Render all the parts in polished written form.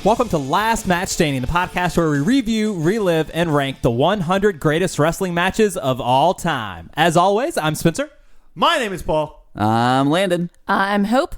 Welcome to Last Match Standing, the podcast where we review, relive, and rank the 100 greatest wrestling matches of all time. As always, I'm Spencer. My name is Paul. I'm Landon. I'm Hope.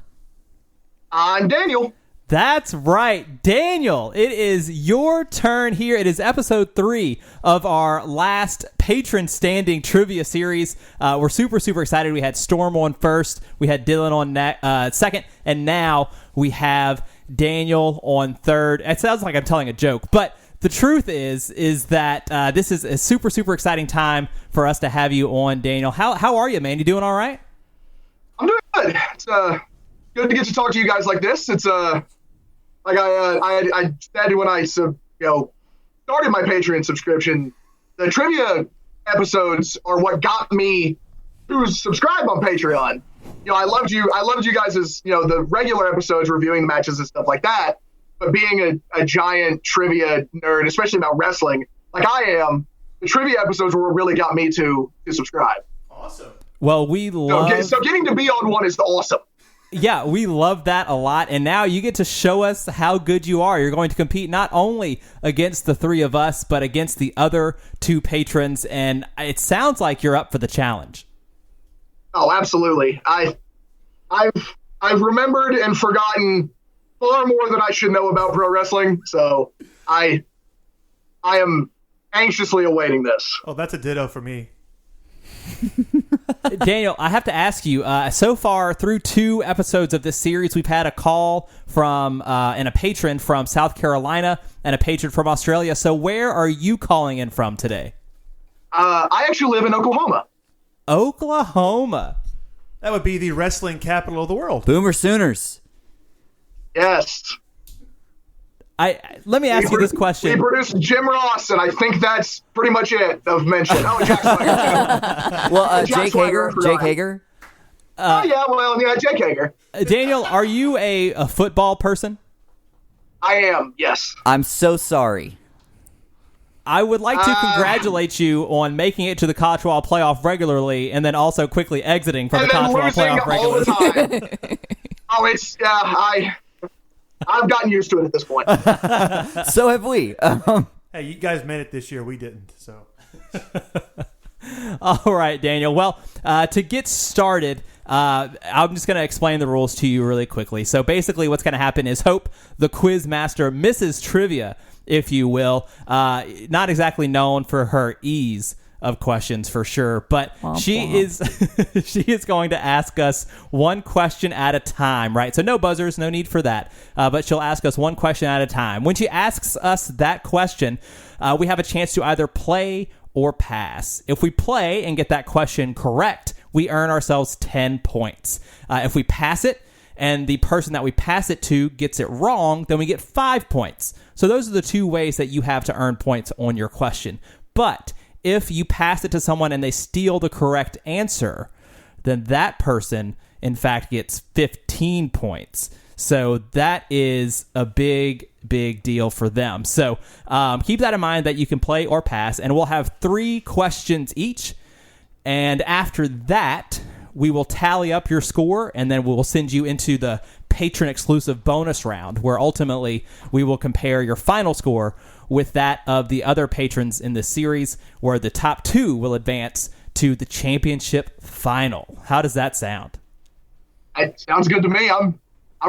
I'm Daniel. That's right, Daniel. It is your turn here. It is episode 3 of our last Patron Standing trivia series. We're super excited. We had Storm on first, we had Dylan on second, and now we have Daniel on third. It sounds like I'm telling a joke, but the truth is that this is a super exciting time for us to have you on, Daniel. How are you, man? You doing all right? I'm doing good. It's good to get to talk to you guys like this. It's like I said when I started my Patreon subscription, the trivia episodes are what got me to subscribe on Patreon. I loved you guys as the regular episodes reviewing the matches and stuff like that. But being a giant trivia nerd, especially about wrestling, like I am, the trivia episodes were what really got me to subscribe. Awesome. Well, we love... So getting to be on one is awesome. Yeah, we love that a lot, and now you get to show us how good you are. You're going to compete not only against the three of us, but against the other two patrons, and it sounds like you're up for the challenge. Oh, absolutely. I've remembered and forgotten far more than I should know about pro wrestling, so I am anxiously awaiting this. Oh, that's a ditto for me. Daniel, I have to ask you, so far through 2 episodes of this series, we've had a call from and a patron from South Carolina and a patron from Australia. So where are you calling in from today? I actually live in Oklahoma. Oklahoma. That would be the wrestling capital of the world. Boomer Sooners. Yes. Let me ask you this question. We produced Jim Ross, and I think that's pretty much it of mention. Oh, Jack Swagger, too. Well, Jake Hager. Jake Hager. Daniel, are you a football person? I am, yes. I'm so sorry. I would like to congratulate you on making it to the College Football Playoff regularly and then also quickly exiting from the College Football Playoff regularly. I've gotten used to it at this point. So have we. Hey, you guys made it this year. We didn't, so. All right, Daniel. Well, to get started, I'm just going to explain the rules to you really quickly. So basically what's going to happen is Hope, the quiz master, Mrs. Trivia, if you will, not exactly known for her ease of questions for sure, but she is going to ask us one question at a time, right? So no buzzers, no need for that, but she'll ask us one question at a time. When she asks us that question, we have a chance to either play or pass. If we play and get that question correct, we earn ourselves 10 points. If we pass it and the person that we pass it to gets it wrong, then we get 5 points. So those are the 2 ways that you have to earn points on your question. But if you pass it to someone and they steal the correct answer, then that person, in fact, gets 15 points. So that is a big deal for them. So keep that in mind that you can play or pass, and we'll have 3 questions each. And after that, we will tally up your score, and then we will send you into the patron-exclusive bonus round, where ultimately we will compare your final score with that of the other patrons in this series, where the top 2 will advance to the championship final. How does that sound? It sounds good to me. I'm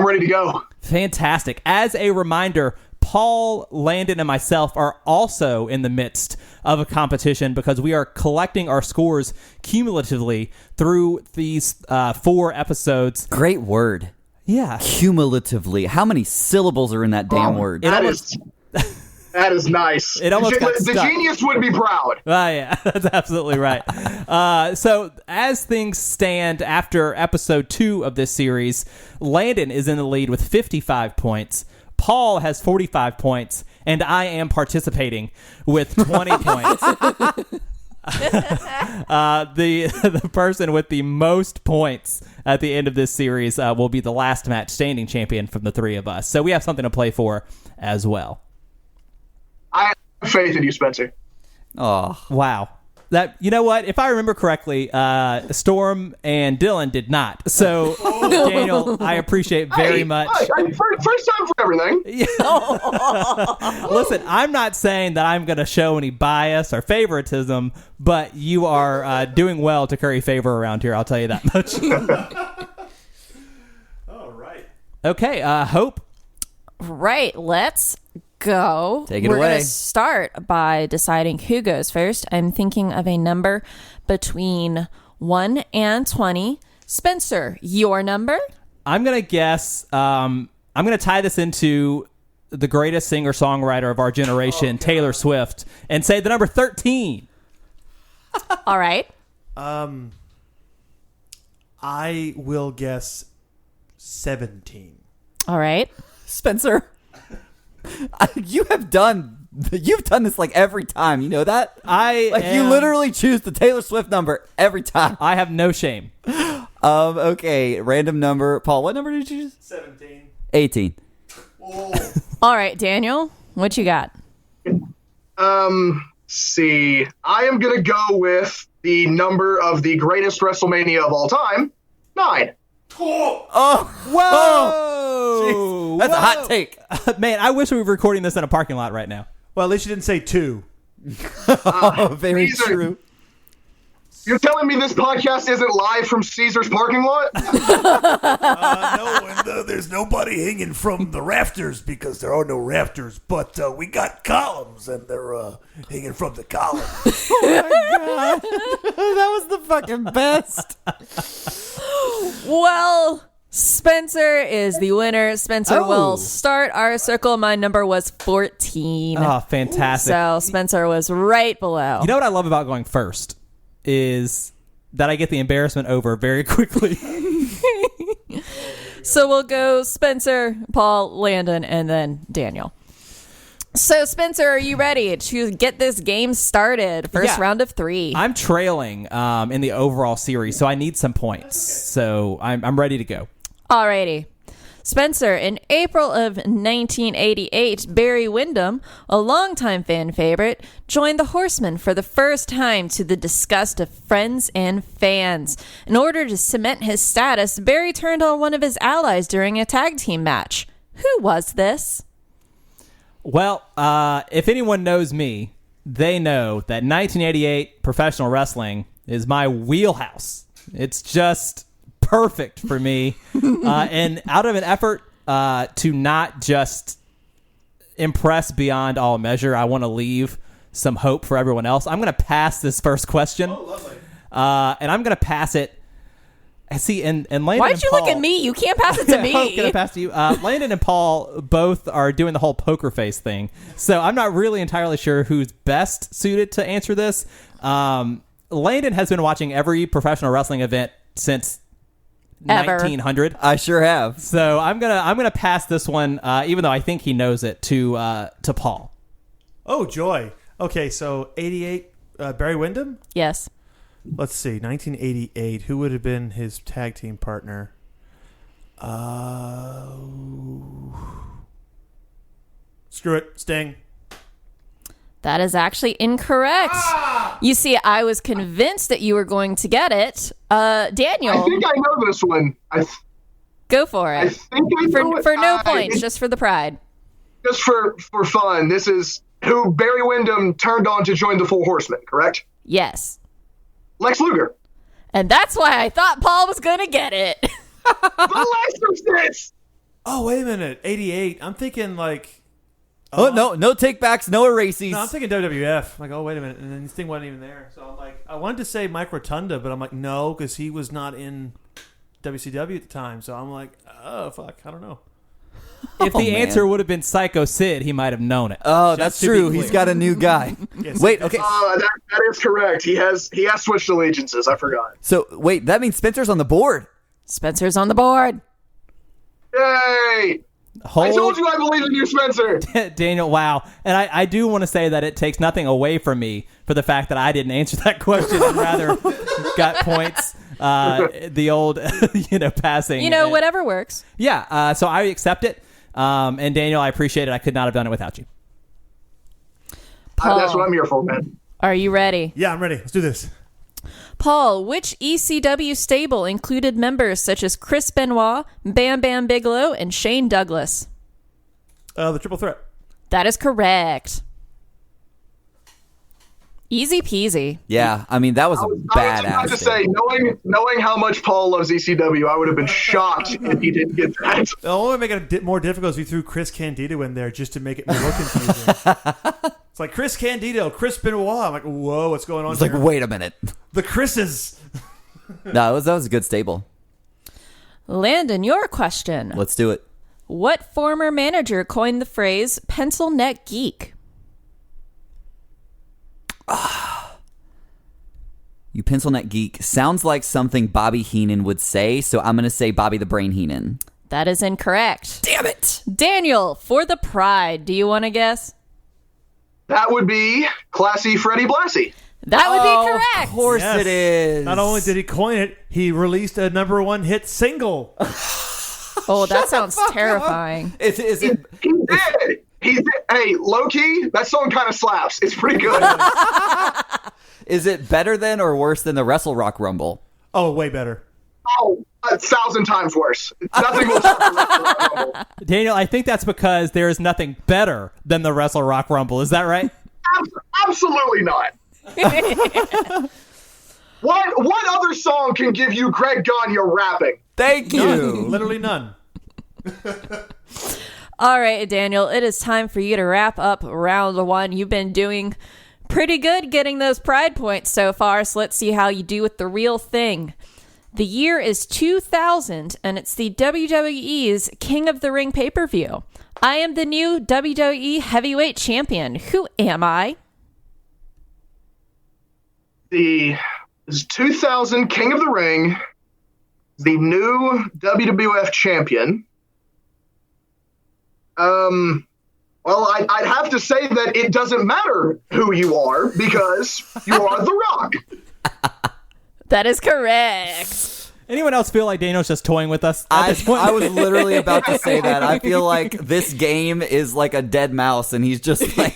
ready to go. Fantastic. As a reminder, Paul, Landon, and myself are also in the midst of a competition because we are collecting our scores cumulatively through these 4 episodes. Great word. Yeah. Cumulatively. How many syllables are in that damn word? That is nice. It almost got the stuck. genius would be proud. Yeah, that's absolutely right. So as things stand after episode 2 of this series, Landon is in the lead with 55 points. Paul has 45 points, and I am participating with 20 points. The person with the most points at the end of this series will be the last match standing champion from the 3 of us. So we have something to play for as well. I have faith in you, Spencer. Oh, wow. That, you know what? If I remember correctly, Storm and Dylan did not. So, Daniel, I appreciate very much. First time for everything. Listen, I'm not saying that I'm going to show any bias or favoritism, but you are doing well to curry favor around here. I'll tell you that much. All right. Okay, Hope. Right, let's go. Take it We're away. going to start by deciding who goes first. I'm thinking of a number between 1 and 20. Spencer, your number? I'm going to guess, I'm going to tie this into the greatest singer-songwriter of our generation, Taylor Swift, and say the number 13. All right. I will guess 17. All right. Spencer, you've done this like every time. You know that? You literally choose the Taylor Swift number every time. I have no shame. Okay, random number. Paul, what number did you choose? 17. 18. Oh. All right, Daniel, what you got? See, I am going to go with the number of the greatest WrestleMania of all time, 9. Oh, Whoa! that's a hot take. Man, I wish we were recording this in a parking lot right now. Well, at least you didn't say 2. Oh, very Caesar. true. You're telling me this podcast isn't live from Caesar's parking lot? No, and there's nobody hanging from the rafters because there are no rafters, but we got columns and they're hanging from the columns. That was the fucking best. Well, Spencer is the winner. Spencer Oh. will start our circle. My number was 14. Oh, fantastic. So Spencer was right below. You know what I love about going first is that I get the embarrassment over very quickly. So we'll go Spencer, Paul, Landon, and then Daniel. So Spencer, are you ready to get this game started? First Yeah. round of 3. I'm trailing in the overall series, so I need some points. So I'm ready to go. Alrighty. Spencer, in April of 1988, Barry Windham, a longtime fan favorite, joined the Horsemen for the first time to the disgust of friends and fans. In order to cement his status, Barry turned on one of his allies during a tag team match. Who was this? Well, if anyone knows me, they know that 1988 professional wrestling is my wheelhouse. It's just perfect for me. And out of an effort to not just impress beyond all measure, I want to leave some hope for everyone else. I'm going to pass this first question. Oh, lovely. And I'm going to pass it. See, and Landon Why'd and you Paul, look at me? You can't pass it to I'm me. going to pass to you. Landon and Paul both are doing the whole poker face thing. So I'm not really entirely sure who's best suited to answer this. Landon has been watching every professional wrestling event since Ever. 1900. I sure have. So I'm gonna pass this one, even though I think he knows it, to Paul. Oh, joy. Okay, so 88, Barry Windham? Yes. Let's see, 1988. Who would have been his tag team partner? Screw it, Sting. That is actually incorrect. You see, I was convinced that you were going to get it. Daniel, I think I know this one. go for I it. think I know it. For no points, just for the pride. Just for fun. This is who Barry Windham turned on to join the Four Horsemen, correct? Yes. Lex Luger. And that's why I thought Paul was going to get it. The Exorcist. Oh, wait a minute. 88. I'm thinking like... Oh, no takebacks, no erases. No, I'm thinking WWF. Like, oh, wait a minute. And then this thing wasn't even there. So I'm like, I wanted to say Mike Rotunda, but I'm like, no, because he was not in WCW at the time. So I'm like, oh, fuck. I don't know. If the man. answer would have been Psycho Sid, he might have known it. Oh, Just that's to be true. clear. He's got a new guy. Yes. Wait, okay. That is correct. He has switched allegiances. I forgot. So, wait, that means Spencer's on the board. Spencer's on the board. Yay! I told you I believe in you, Spencer. Daniel, wow. And I do want to say that it takes nothing away from me for the fact that I didn't answer that question and rather got points. The old, passing. Whatever works. Yeah, so I accept it. And Daniel, I appreciate it. I could not have done it without you. Paul. That's what I'm here for, man. Are you ready? Yeah, I'm ready. Let's do this. Paul, which ECW stable included members such as Chris Benoit, Bam Bam Bigelow, and Shane Douglas? The Triple Threat. That is correct. Easy peasy. Yeah, I mean, that was a badass. I was about to say, knowing how much Paul loves ECW, I would have been shocked if he didn't get that. The only way to make it more difficult is we threw Chris Candido in there just to make it more confusing. It's like Chris Candido, Chris Benoit. I'm like, whoa, what's going on It's here? like, wait a minute. The Chris's. No, that was a good stable. Landon, your question. Let's do it. What former manager coined the phrase pencil neck geek? You pencil neck geek sounds like something Bobby Heenan would say, so I'm going to say Bobby the Brain Heenan. That is incorrect. Damn it! Daniel, for the pride, do you want to guess? That would be Classy Freddie Blassie. That would be correct. Of course Yes. it is. Not only did he coin it, he released a #1 hit single. Oh, that sounds terrifying. Is it? He did. He did. Hey, low key, that song kind of slaps. It's pretty good. Is it better than or worse than the Wrestle Rock Rumble? Oh, way better. Oh, 1,000 times worse. Nothing will stop the Wrestle Rock Rumble. Daniel, I think that's because there is nothing better than the Wrestle Rock Rumble. Is that right? Absolutely not. What other song can give you Greg Gagne rapping? Thank you. Literally none. All right, Daniel, it is time for you to wrap up round one. You've been doing pretty good getting those pride points so far, so let's see how you do with the real thing. The year is 2000, and it's the WWE's King of the Ring pay-per-view. I am the new WWE Heavyweight Champion. Who am I? The 2000 King of the Ring, the new WWF champion. Well, I'd have to say that it doesn't matter who you are because you are The Rock. That is correct. Anyone else feel like Daniel's just toying with us at this point? I was literally about to say that. I feel like this game is like a dead mouse, and he's just like...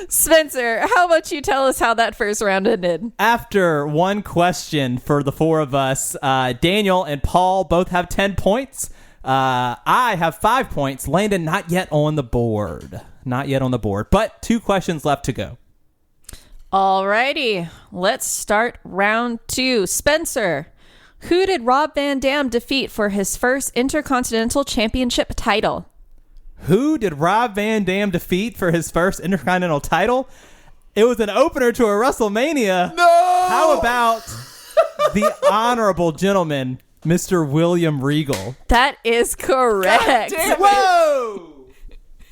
Spencer, how about you tell us how that first round ended? After one question for the four of us, Daniel and Paul both have 10 points. I have 5 points. Landon not yet on the board. Not yet on the board, but 2 questions left to go. Alrighty, let's start round 2. Spencer, who did Rob Van Dam defeat for his first Intercontinental Championship title? Who did Rob Van Dam defeat for his first Intercontinental title? It was an opener to a WrestleMania. No! How about the honorable gentleman, Mr. William Regal? That is correct. Whoa!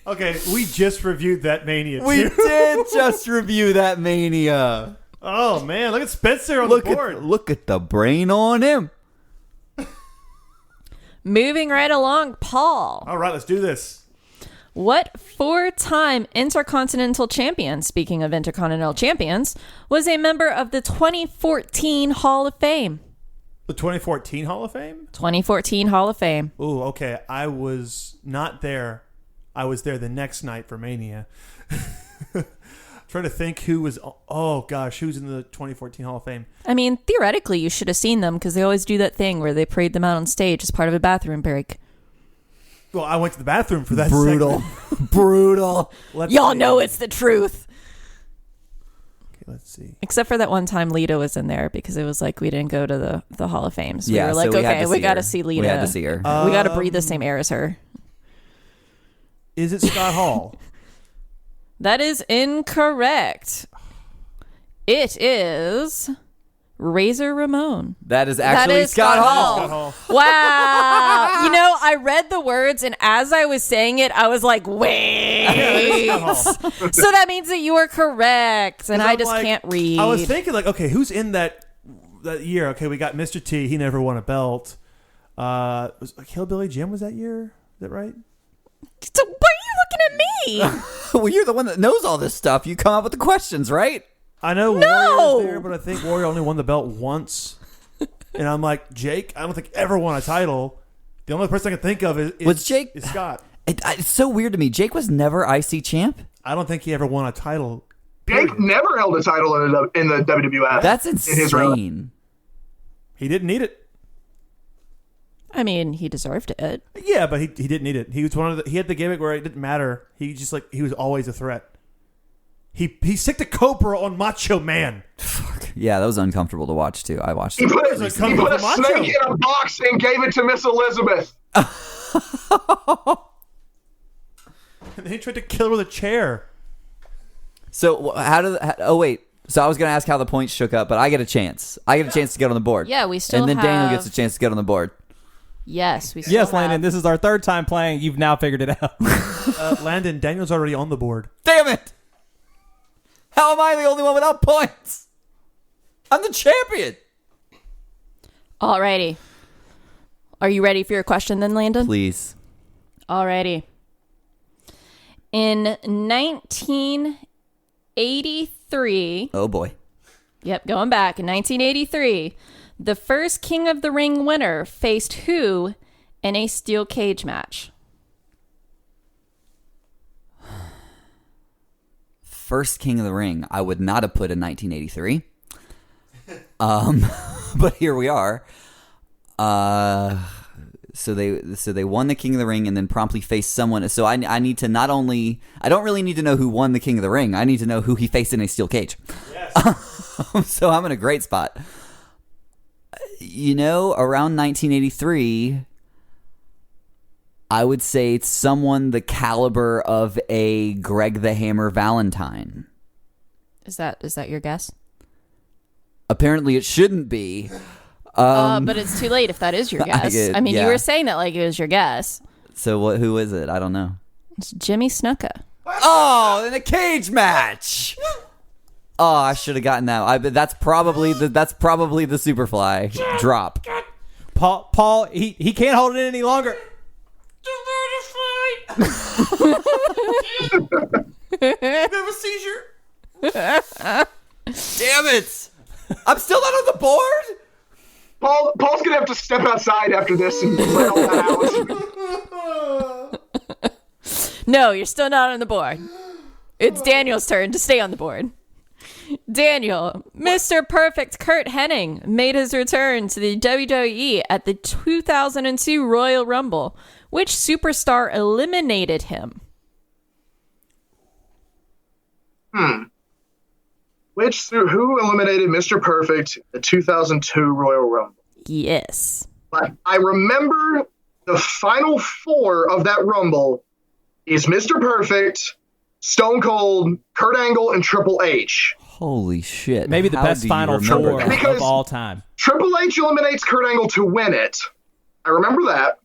Okay, we just reviewed that Mania, too. We did just review that Mania. Oh, man, look at Spencer on the board. Look at the brain on him. Moving right along, Paul. All right, let's do this. What 4-time Intercontinental Champion, speaking of Intercontinental Champions, was a member of the 2014 Hall of Fame? The 2014 Hall of Fame? 2014 Hall of Fame. Ooh, okay. I was not there. I was there the next night for Mania. Trying to think who was... Oh, gosh. Who's in the 2014 Hall of Fame? I mean, theoretically, you should have seen them because they always do that thing where they parade them out on stage as part of a bathroom break. Well, I went to the bathroom for that Brutal. segment. Brutal. Y'all See. know it's the truth. Okay, let's see. Except for that one time Lita was in there because it was like we didn't go to the Hall of Fame. So Yeah, we were so like, we had okay, to we see got to her. see Lita. We had to see her. We got to breathe the same air as her. Is it Scott Hall? That is incorrect. It is Razor Ramon. That is actually is Scott Scott Hall. Scott Hall. Wow. You know, I read the words, and as I was saying it, I was like, wait. Scott Hall. So that means that you are correct, and I I'm just like- can't read. I was thinking, like, okay, who's in that year? Okay, we got Mr. T. He never won a belt. Was Hillbilly Jim was that year? Is that right? So why are you looking at me? Well, you're the one that knows all this stuff. You come up with the questions, right? I know No! Warrior was there, but I think Warrior only won the belt once. And I'm like, Jake, I don't think ever won a title. The only person I can think of is Was Jake- Scott. It's so weird to me. Jake was never IC champ. I don't think he ever won a title Jake never held a title in the WWF. That's in his run. insane. He didn't need it. I mean, he deserved it. Yeah, but he didn't need it. He was he had the gimmick where it didn't matter. He just he was always a threat. He sicked a cobra on Macho Man. Fuck. Yeah, that was uncomfortable to watch too. I watched He it. put a snake in a box and gave it to Miss Elizabeth. And then he tried to kill her with a chair. So oh wait. So I was going to ask how the points shook up, but I get a chance. I get a chance to get on the board. Yeah, we still And then have... Daniel gets a chance to get on the board. Yes, we still Yes, have... Landon, this is our third time playing. You've now figured it out. Landon, Daniel's already on the board. Damn it! How am I the only one without points? I'm the champion. Alrighty. Are you ready for your question then, Landon? Please. Alrighty. In 1983... Oh boy. Yep, going back. In 1983, the first King of the Ring winner faced who in a steel cage match? First King of the Ring, I would not have put in 1983. But here we are. So they won the King of the Ring and then promptly faced someone. So I need to not only... I don't really need to know who won the King of the Ring. I need to know who he faced in a steel cage. Yes. So I'm in a great spot. Around 1983, I would say it's someone the caliber of a Greg the Hammer Valentine. Is that your guess? Apparently it shouldn't be. But it's too late if that is your guess. I mean, yeah. you were saying that like it was your guess. So who is it? I don't know. It's Jimmy Snuka. Oh, in a cage match. Oh, I should have gotten that. That's probably the Superfly drop. Paul, he can't hold it in any longer. You have a seizure. Damn it! I'm still not on the board. Paul's gonna have to step outside after this and play all that out. No, you're still not on the board. It's Daniel's turn to stay on the board. Daniel, Mr. Perfect Kurt Hennig made his return to the WWE at the 2002 Royal Rumble. Which superstar eliminated him? Who eliminated Mr. Perfect the 2002 Royal Rumble? Yes. But I remember the final four of that Rumble is Mr. Perfect, Stone Cold, Kurt Angle, and Triple H. Holy shit. Maybe the best final four that? of all time. Triple H eliminates Kurt Angle to win it. I remember that.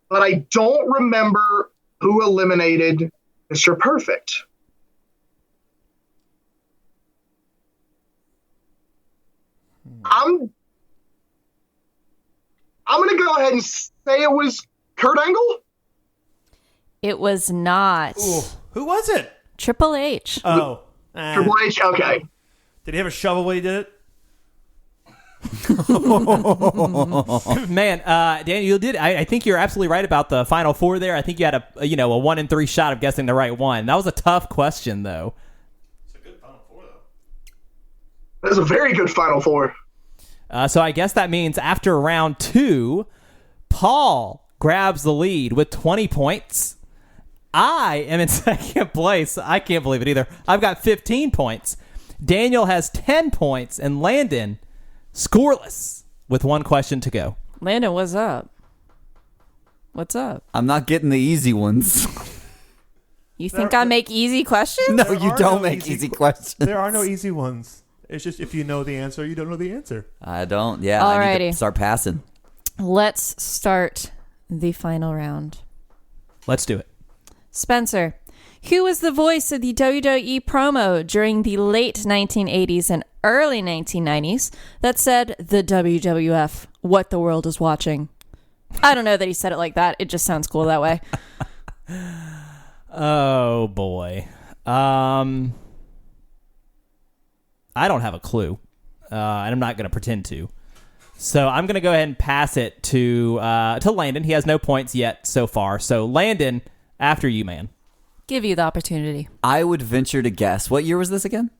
But I don't remember who eliminated Mr. Perfect. I'm going to go ahead and say it was Kurt Angle. It was not. Ooh, who was it? Triple H. Oh. Triple H, okay. Did he have a shovel when he did it? Man, Daniel, you did. I think you're absolutely right about the final four there. I think you had a 1 in 3 shot of guessing the right one. That was a tough question, though. It's a good final four, though. That's a very good final four. So I guess that means after round 2, Paul grabs the lead with 20 points. I am in second place. I can't believe it either. I've got 15 points. Daniel has 10 points, and Landon scoreless with one question to go. Landon, what's up? What's up? I'm not getting the easy ones. You think I make easy questions? No, you don't make easy questions. There are no easy ones. It's just if you know the answer, you don't know the answer. I don't. Yeah, I need Alrighty. to start passing. Let's start the final round. Let's do it. Spencer, who was the voice of the WWE promo during the late 1980s and early 1990s that said, "The WWF, what the world is watching"? I don't know that he said it like that. It just sounds cool that way. Oh, boy. I don't have a clue. And I'm not going to pretend to. So I'm going to go ahead and pass it to Landon. He has no points yet so far. So, Landon, after you, man. give you the opportunity. I would venture to guess. What year was this again?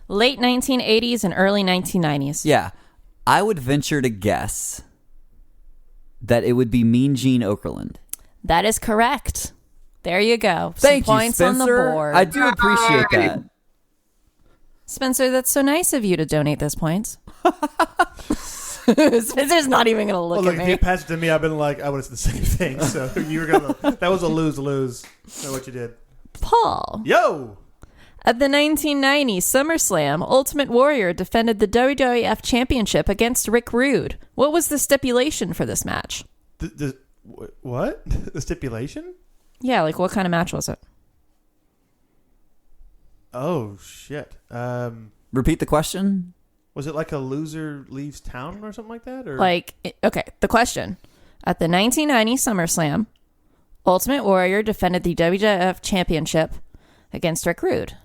Late 1980s and early 1990s. Yeah. I would venture to guess that it would be Mean Gene Okerlund. That is correct. There you go. Thank Some you, points Spencer. on the board. I do appreciate that. Spencer, that's so nice of you to donate those points. Spencer's not even going to look Look, at if me. you passed it to me, I've been like, I would have said the same thing. So you were gonna. That was a lose-lose. That's what you did. Paul. Yo. At the 1990 SummerSlam, Ultimate Warrior defended the WWF Championship against Rick Rude. What was the stipulation for this match? What? The stipulation? Yeah, like what kind of match was it? Oh shit. Repeat the question. Was it like a loser leaves town or something like that? Or Okay, the question. At the 1990 SummerSlam, Ultimate Warrior defended the WWF Championship against Rick Rude.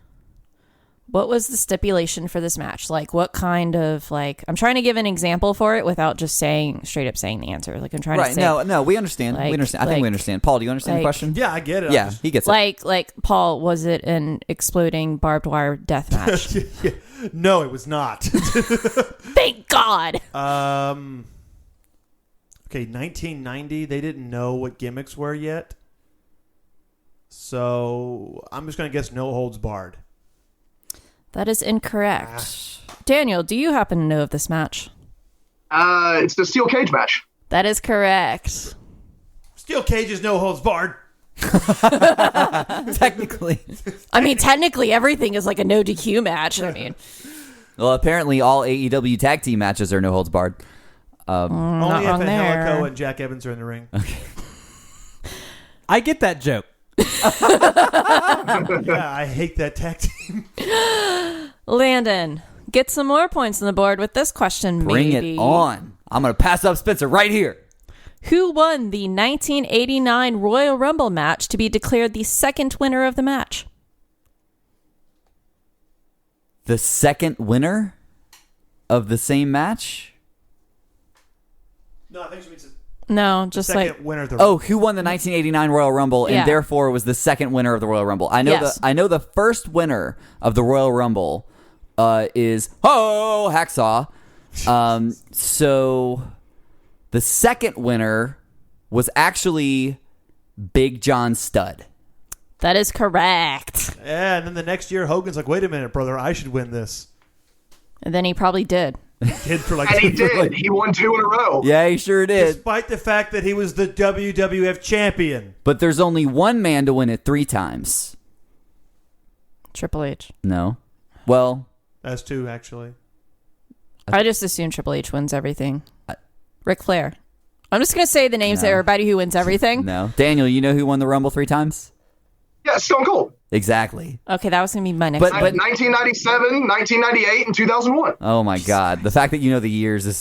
What was the stipulation for this match? Like, what kind of, like, I'm trying to give an example for it without just straight up saying the answer. Like, I'm trying to say. No, we understand. Like- we understand. I think we understand. Paul, do you understand the question? yeah, I get it. Yeah, he gets it. Like, Paul, was it an exploding barbed wire death match? Yeah. No, it was not. Thank God. Okay, 1990. They didn't know what gimmicks were yet, so I'm just gonna guess no holds barred. That is incorrect. Daniel, do you happen to know of this match? It's the steel cage match. That is correct. Steel cages, no holds barred. Technically. I mean, technically, everything is like a no DQ match. I mean, Well, apparently all AEW tag team matches are no holds barred. Only if on there. Angelico and Jack Evans are in the ring. I get that joke. Yeah, I hate that tag team. Landon, get some more points on the board with this question, Bring maybe. it on. I'm going to pass up Spencer right here. Who won the 1989 Royal Rumble match to be declared the second winner of the match? The second winner of the same match? No, I think she means No, just second like winner of the. Oh, who won the 1989 Royal Rumble Yeah. and therefore was the second winner of the Royal Rumble? I know Yes. I know the first winner of the Royal Rumble is Hacksaw. So the second winner was actually Big John Studd. that is correct. Yeah, and then the next year, Hogan's like, "Wait a minute, brother, I should win this." And then he probably did. Kid for like, And he did. He won 2 in a row. Yeah, he sure did. despite the fact that he was the WWF champion. But there's only one man to win it 3 times. Triple H. No. Well, That's 2, actually. I just assume Triple H wins everything. Ric Flair. I'm just going to say the names of everybody who wins everything. no. Daniel, you know who won the Rumble 3 times? Yeah, Stone Cold. Exactly. Okay, that was going to be my next But- one. 1997, 1998, and 2001. Oh my God. The fact that you know the years is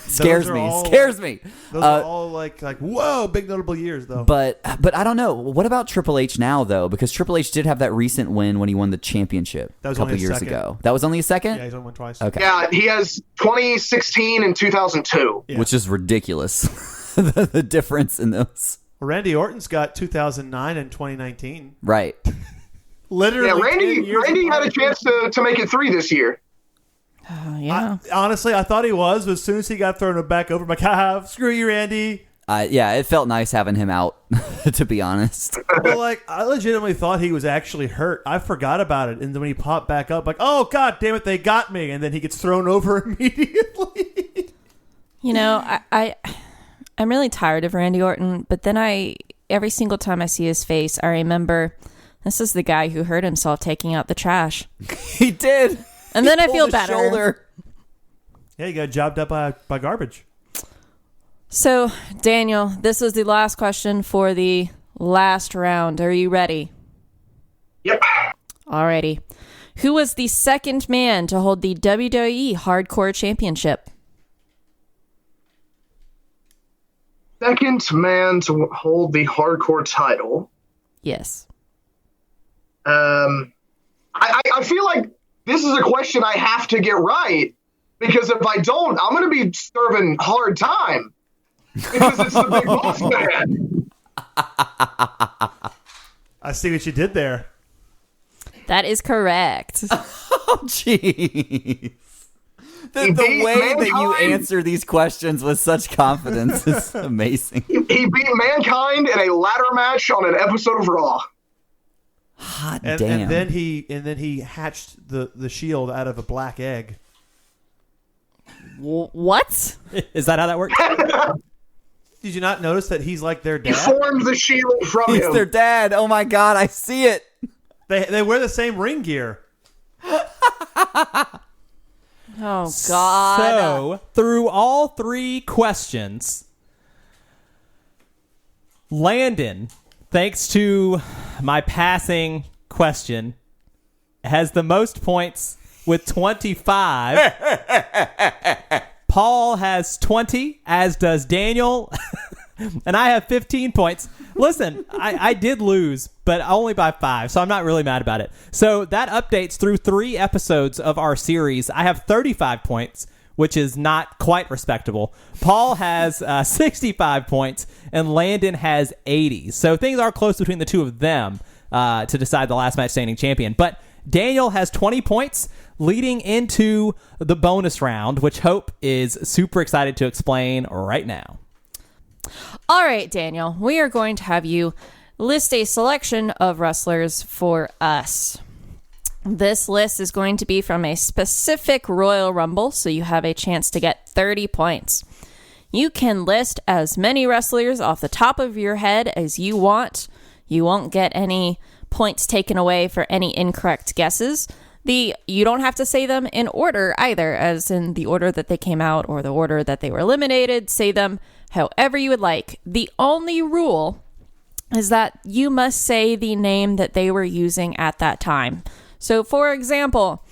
scares are me. all- Scares me. Those are all like whoa, big notable years though. But I don't know. What about Triple H now though? Because Triple H did have that recent win when he won the championship That was a couple only a years second. ago. That was only a second? Yeah, he's only won twice. Okay. Yeah, he has 2016 and 2002. Yeah. Which is ridiculous. the difference in those. Randy Orton's got 2009 and 2019. Right. Literally, Yeah, 10 Randy years had a apart. chance to make it 3 this year. Yeah. Honestly, I thought he was, but as soon as he got thrown back over, I'm like, haha, screw you, Randy. Yeah, it felt nice having him out, to be honest. Well, like, I legitimately thought he was actually hurt. I forgot about it. And then when he popped back up, like, oh, God damn it, they got me. And then he gets thrown over immediately. You know, I'm really tired of Randy Orton, but then every single time I see his face, I remember this is the guy who hurt himself taking out the trash. He did. And then I Pulled feel his better. shoulder. Yeah, he got jobbed up by garbage. So, Daniel, this is the last question for the last round. Are you ready? Yep. Alrighty. Who was the second man to hold the WWE Hardcore Championship? Second man to hold the hardcore title. Yes. I feel like this is a question I have to get right, because if I don't, I'm going to be serving hard time, because it's the Big Boss Man. I see what you did there. That is correct. Oh, jeez. The way that you answer these questions with such confidence is amazing. He beat Mankind in a ladder match on an episode of Raw. Hot And damn. then he hatched the Shield out of a black egg. What? Is that how that works? Did you not notice that he's like their He dad? formed the Shield from He's him. their dad. Oh my god, I see it. They wear the same ring gear. Oh, God. So, through all three questions, Landon, thanks to my passing question, has the most points with 25. Paul has 20, as does Daniel, and I have 15 points. Listen, I did lose, but only by 5, so I'm not really mad about it. So that updates through 3 episodes of our series. I have 35 points, which is not quite respectable. Paul has 65 points, and Landon has 80. So things are close between the two of them to decide the last match standing champion. But Daniel has 20 points leading into the bonus round, which Hope is super excited to explain right now. All right, Daniel, we are going to have you list a selection of wrestlers for us. This list is going to be from a specific Royal Rumble, so you have a chance to get 30 points. You can list as many wrestlers off the top of your head as you want. You won't get any points taken away for any incorrect guesses. You don't have to say them in order either, as in the order that they came out or the order that they were eliminated. Say them however you would like. The only rule is that you must say the name that they were using at that time. So, for example,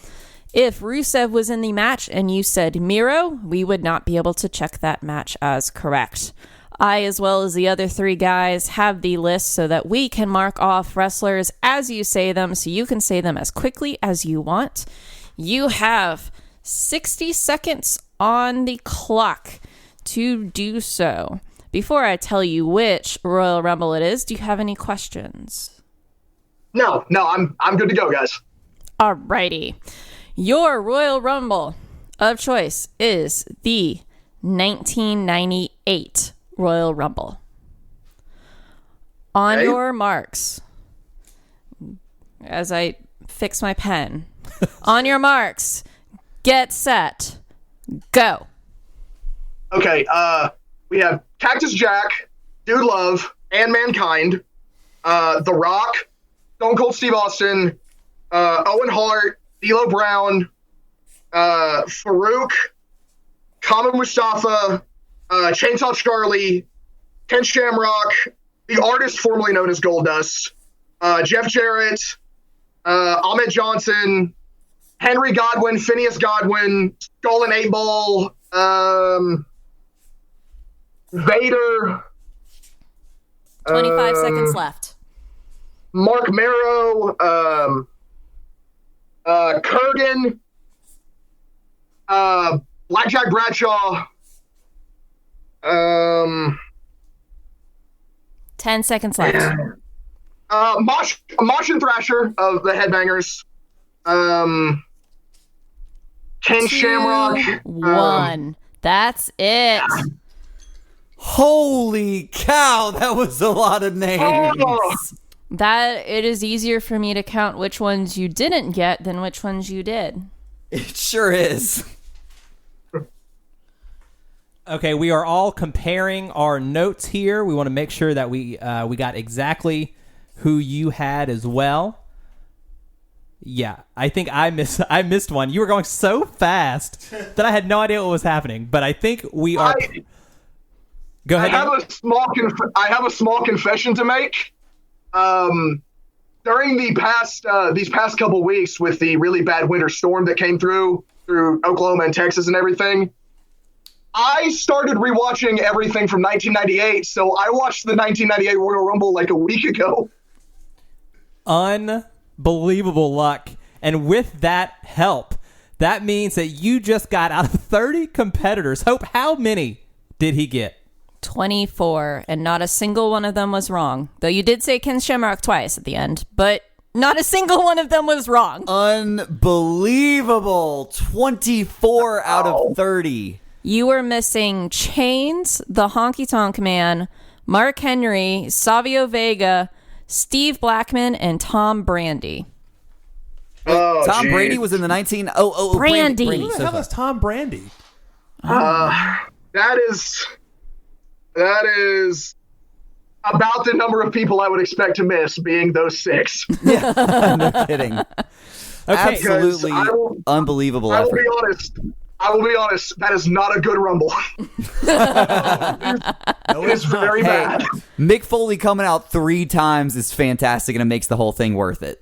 if Rusev was in the match and you said Miro, we would not be able to check that match as correct. I, as well as the other 3 guys, have the list so that we can mark off wrestlers as you say them, so you can say them as quickly as you want. You have 60 seconds on the clock to do so. Before I tell you which Royal Rumble it is, do you have any questions? No, I'm good to go, guys. Alrighty. Your Royal Rumble of choice is the 1998 Royal Rumble. On Okay. your marks, as I fix my pen, on your marks, get set, go. Okay, we have Cactus Jack, Dude Love, and Mankind, The Rock, Stone Cold Steve Austin, Owen Hart, D'Lo Brown, Farouk, Kama Mustafa, Chainsaw Charlie, Ken Shamrock, the artist formerly known as Goldust, Jeff Jarrett, Ahmed Johnson, Henry Godwin, Phineas Godwin, Skull and 8 Ball, Vader, 25 seconds left. Mark Marrow, Kurgan, Blackjack Bradshaw, 10 seconds left. Mosh and Thrasher of the Headbangers, Ken Shamrock, 1. That's it. Holy cow, that was a lot of names. Oh, That it is easier for me to count which ones you didn't get than which ones you did. It sure is. Okay, we are all comparing our notes here. We want to make sure that we got exactly who you had as well. Yeah, I think I missed one. You were going so fast that I had no idea what was happening. But I think we are. Go I ahead. have I have a small confession to make. During these past couple weeks with the really bad winter storm that came through Oklahoma and Texas and everything, I started rewatching everything from 1998. So I watched the 1998 Royal Rumble like a week ago. Unbelievable luck. And with that help, that means that you just got out of 30 competitors. Hope, how many did he get? 24, and not a single one of them was wrong. Though you did say Ken Shamrock twice at the end, but not a single one of them was wrong. Unbelievable. 24 out of 30. You were missing Chains, the Honky Tonk Man, Mark Henry, Savio Vega, Steve Blackman, and Tom Brady. Oh, Tom geez. Brady was in the 19... Brandy. Who the hell is Tom Brady? That is about the number of people I would expect to miss, being those 6. No kidding. Absolutely unbelievable I will effort. be honest. That is not a good Rumble. It is very bad. Mick Foley coming out 3 times is fantastic, and it makes the whole thing worth it.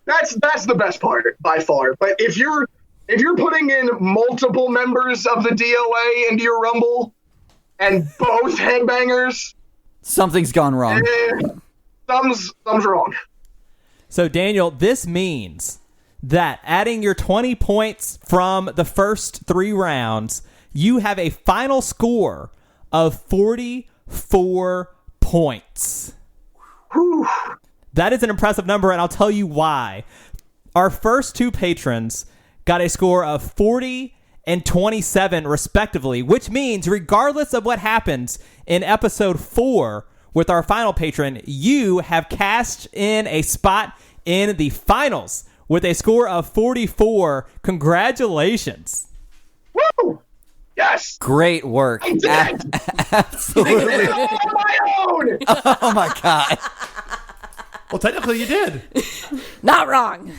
That's the best part by far. But if you're putting in multiple members of the DOA into your Rumble and both headbangers, Something's gone wrong. something's wrong. So, Daniel, this means that adding your 20 points from the first 3 rounds, you have a final score of 44 points. Whew. That is an impressive number, and I'll tell you why. Our first 2 patrons got a score of 40 and 27, respectively, which means regardless of what happens in episode 4 with our final patron, you have cashed in a spot in the finals with a score of 44. Congratulations. Woo! Yes! Great work. I did it! Absolutely. I did it all on my own! Oh, my God. Well, technically you did. Not wrong.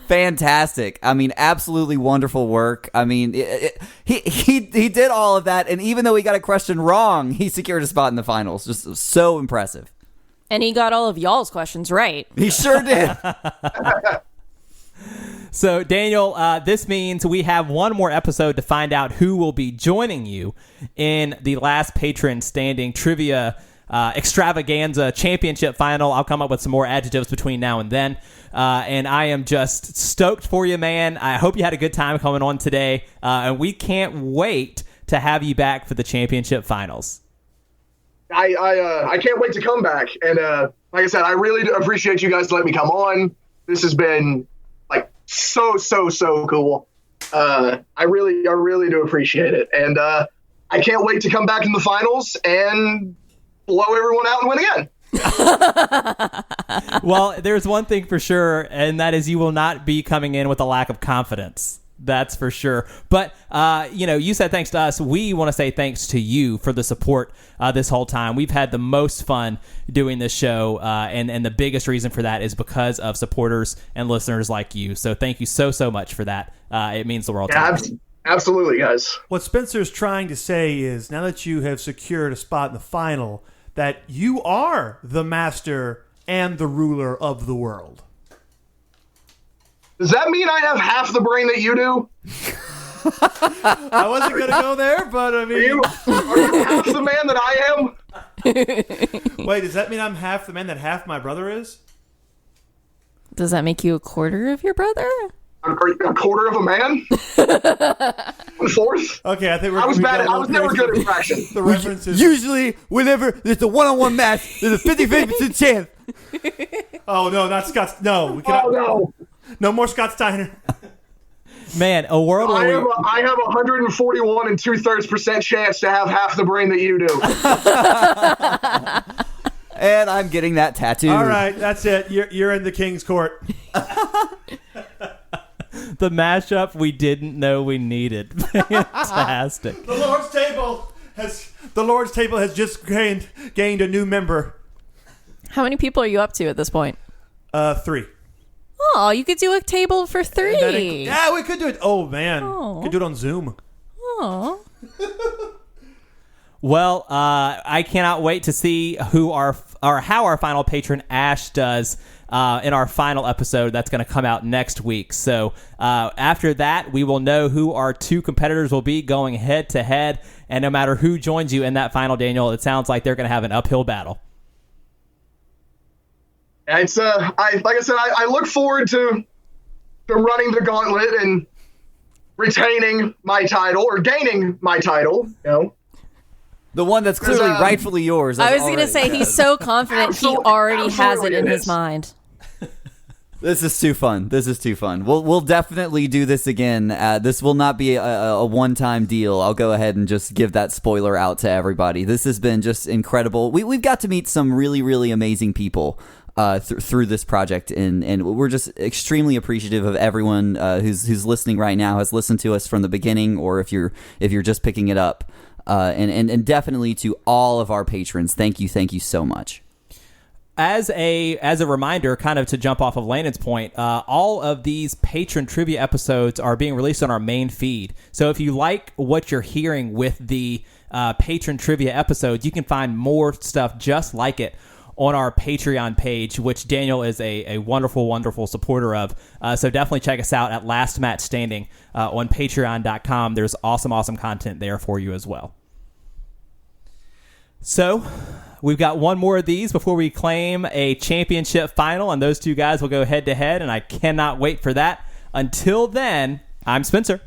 Fantastic. I mean, absolutely wonderful work. I mean, he did all of that, and even though he got a question wrong, he secured a spot in the finals. Just so impressive. And he got all of y'all's questions right. He sure did. So, Daniel, this means we have one more episode to find out who will be joining you in the last patron standing trivia extravaganza championship final. I'll come up with some more adjectives between now and then. And I am just stoked for you, man. I hope you had a good time coming on today. And we can't wait to have you back for the championship finals. I can't wait to come back. And like I said, I really do appreciate you guys letting me come on. This has been like so cool. I really do appreciate it. And I can't wait to come back in the finals and blow everyone out and win again. Well, there's one thing for sure, and that is you will not be coming in with a lack of confidence. That's for sure. But, you said thanks to us. We want to say thanks to you for the support this whole time. We've had the most fun doing this show, and the biggest reason for that is because of supporters and listeners like you. So thank you so much for that. It means the world to us. Absolutely, guys. What Spencer's trying to say is, now that you have secured a spot in the final, that you are the master and the ruler of the world. Does that mean I have half the brain that you do? I wasn't going to go there, but I mean... Are you half the man that I am? Wait, does that mean I'm half the man that half my brother is? Does that make you a quarter of your brother? Are you a quarter of a man? 1/4? Okay, I think we're... I was bad. I was never good at fractions. The reference is... Usually, whenever there's a one-on-one match, there's a 50% chance. Oh, no, not Scott... No, we cannot... Oh no! No more Scott Steiner. Man, a world where I have 141 and 2/3% chance to have half the brain that you do. And I'm getting that tattoo. All right, that's it. You're in the king's court. the mashup we didn't know we needed. Fantastic. The Lord's table has just gained a new member. How many people are you up to at this point? 3. Oh, you could do a table for 3. Yeah, we could do it. Oh man, Oh. could do it on Zoom. Oh. Well, I cannot wait to see how our final patron Ash does in our final episode that's going to come out next week. So after that, we will know who our 2 competitors will be going head to head. And no matter who joins you in that final, Daniel, it sounds like they're going to have an uphill battle. It's like I said, I look forward to running the gauntlet and retaining my title or gaining my title. The one that's clearly rightfully yours. I was going to say, he's so confident he already has it in his mind. This is too fun. We'll definitely do this again. This will not be a one-time deal. I'll go ahead and just give that spoiler out to everybody. This has been just incredible. We've got to meet some really, really amazing people through this project, and we're just extremely appreciative of everyone who's listening right now, has listened to us from the beginning, or if you're just picking it up. And definitely to all of our patrons, thank you so much. As a reminder, kind of to jump off of Landon's point, all of these patron trivia episodes are being released on our main feed. So if you like what you're hearing with the patron trivia episodes, you can find more stuff just like it on our Patreon page, which Daniel is a wonderful, wonderful supporter of. So definitely check us out at Last Match Standing on patreon.com. There's awesome content there for you as well. So we've got one more of these before we claim a championship final, and those two guys will go head-to-head, and I cannot wait for that. Until then, I'm Spencer.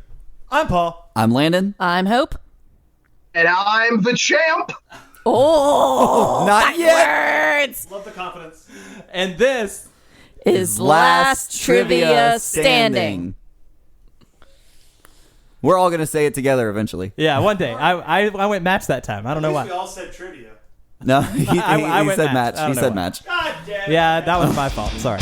I'm Paul. I'm Landon. I'm Hope. And I'm the champ. Oh, not yet. Words. Love the confidence. And this is Last Trivia Standing. We're all going to say it together eventually. Yeah, one day. I went match that time. I don't know why. We all said trivia. No, he I went said match. match. He said why. match. God damn it. Yeah, that was my fault. Sorry.